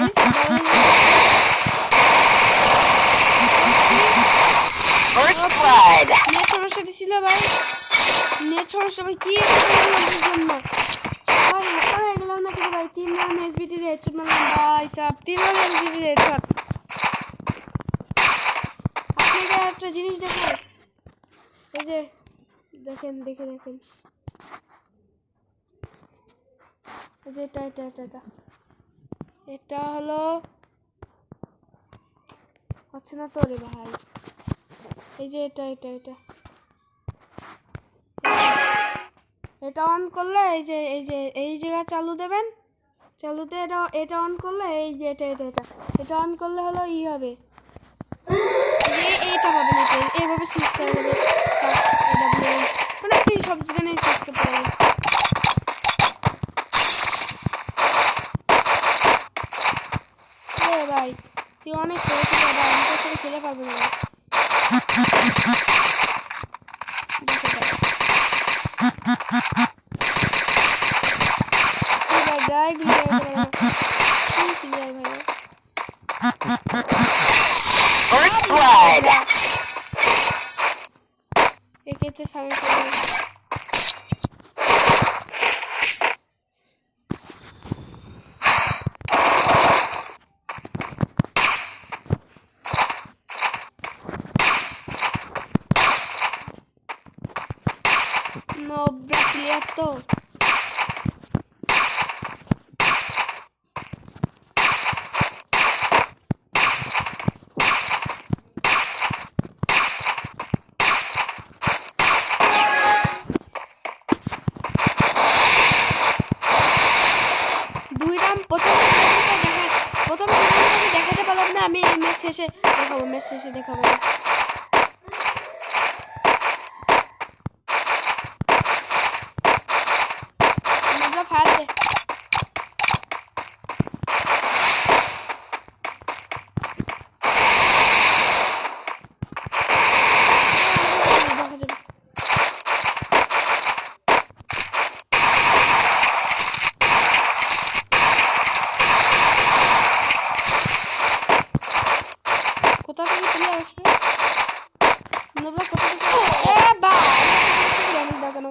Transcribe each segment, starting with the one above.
Guys First blood. Net সমস্যা দিছিল ভাই নেট সমস্যা ভাই কি আমাদের জন্য ভাই হাতার হয়ে গেলাম না কিন্তু ভাই 3 রাউন্ড এসবিটি হেডশট মারলাম ভাই সাব 3 রাউন্ড এসবিটি হেডশট আপনাকে একটা জিনিস দেখেন এই যে দেখেন দেখে দেখেন এই যে এটা হলো আচ্ছা না তো রে ভাই এই যে এটা অন করলে এই জায়গা চালু দেবেন চালুতে এটা অন করলে এই যে এটা অন করলে হলো ই হবে এইটা পাবেন এইভাবে সুইচ করা যাবে মানে আপনি সব জায়গায় সুইচ করতে পারবেন ভাই তুই অনেক করেছিস ভাই আমি তো আসলে খেলে পারবো না First blood. একেতে সামনে নোব্রা প্লেয়ার তো প্রথমে দেখাতে পারলাম না আমি ম্যাচ শেষে দেখাবো কোথা থেকে চলে আসবে নোবলা কোথা থেকে আমি দেখানো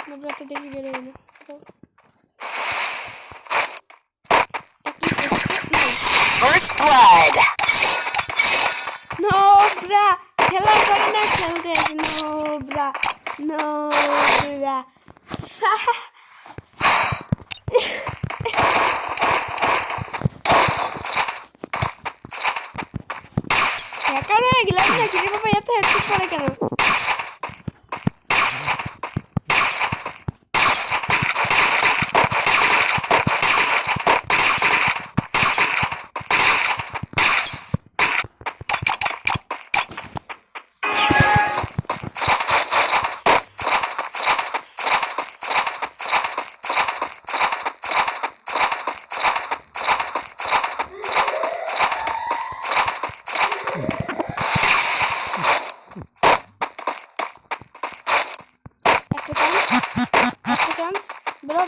নোবলা তো দেখি বেরোয় না First blood. নোবরা খেলা করে না খেলতে আছে নোবরা হ্যাকার হয়ে গেলাম না কিরে বাবা এত হেডশট করে কেন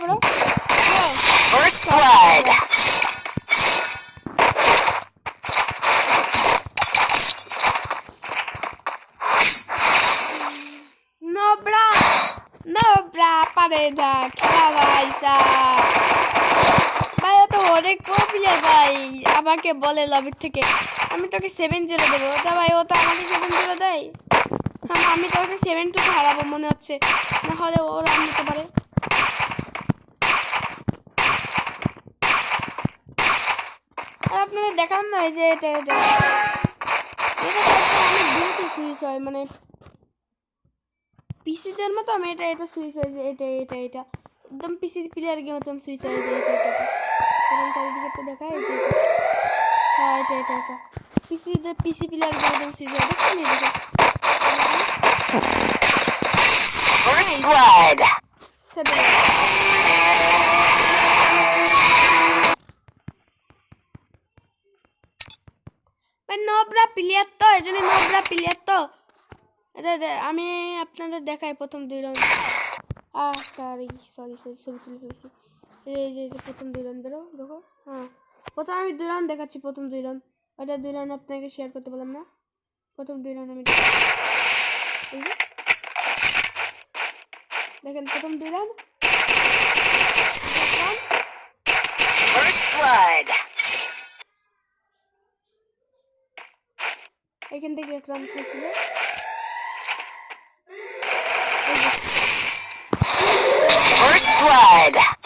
Bro. First blood. No, bra, পারে না খেলা ভাই ভাই তো অনেক পপুলার ভাই আমাকে বলে লবি থেকে আমি তোকে 7-0 দেবো ওটা ভাই ও তো আমাকে 7-0 দেয় হ্যাঁ আমি তোকে 7-2 হারাবো মনে হচ্ছে না হলে ও রান নিতে পারে আপনাদের দেখালাম না যে এটা অনেক দ্রুত সুইচ হয় মানে পিসিদের মতো আমি এটা সুইচ হয় যে এটা একদম পিসি প্লেয়ার গেম মতো সুইচ হয় এটা চারিদিকে তো দেখা এই যে হ্যাঁ এটা পিসি প্লেয়ার গেম মতো সুইচ হয় দেখছেন First blood. 7 ভাই নবরা প্লেয়ার তো এজন্য নবরা প্লেয়ার তো আমি আপনাদের দেখাই প্রথম 2 রাউন্ড সরি সরি সরি ছবি তুলে ফেলেছি এই যে প্রথম 2 রাউন্ড বেরো দেখো হ্যাঁ প্রথম আমি 2 রাউন্ড দেখাচ্ছি প্রথম 2 রাউন্ড ওটা 2 রাউন্ড আপনাকে শেয়ার করতে পারলাম না প্রথম 2 রাউন্ড আমি এই যে দেখেন প্রথম 2 রাউন্ড First blood. এখান থেকে এক রাউন্ড খেয়েছিল